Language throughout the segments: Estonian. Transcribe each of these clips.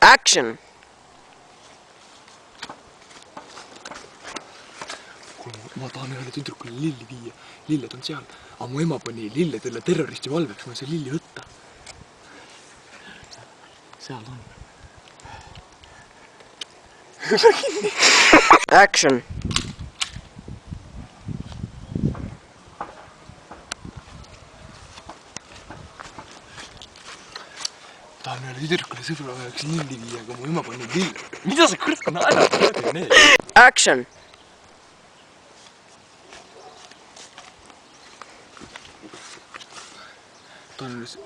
Action! Ma tahan ühele tüdrukule lilli viia. Lilled on seal. Aga mu ema pani lilledele terroristi valveks. Ma ei saa lilli võtta. Seal on. Action! Tahan ühele tüdrukule sõbra üheks lilli viia, aga mu ema pani lille. Mida sa kurat naerad? Action! Tahan üles...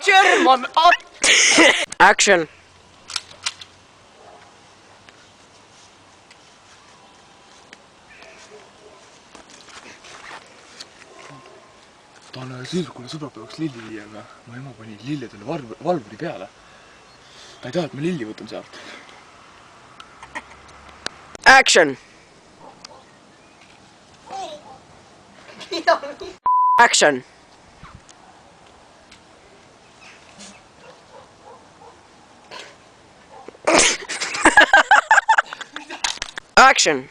German Action! Tahan ühele tüdrukule sõbrapäevaks lilli viia, aga mu ema pani lilledele valvuri peale. Ta ei taha, et ma lilli võtan sealt. Action! Action! Action!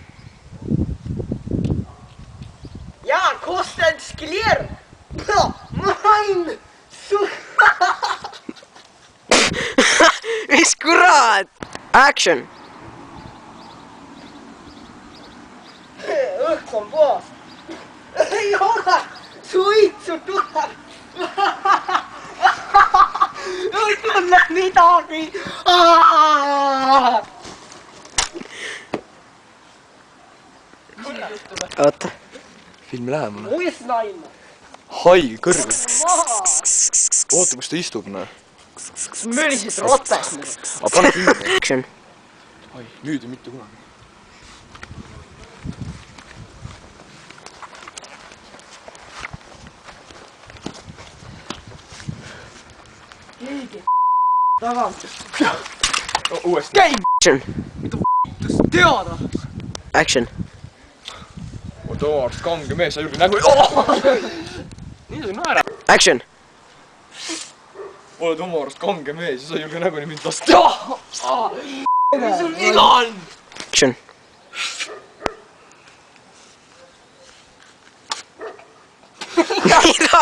Ja, kostet skler! Mein! Mis kurat! Action! Õhk on puhas! Ei ole! Suitsu tuleb! Ei tunne midagi! Oota. Filmi lähemale. Muist naine! Hai, kõrge. Oota, kus ta istub, näe. Millises rotes! Aga pane kinni. Action! Hai, nüüd ja mitte kunagi. Keegi tagant. Uuesti. Action! Teada! Action! Oota, oma arust kange mees, sa julge nägu... Nii sa naera. Action! Oled oma arust kange mees ja sa julge nägu nii mind lasta. Mis sul viga on? Action! Mida?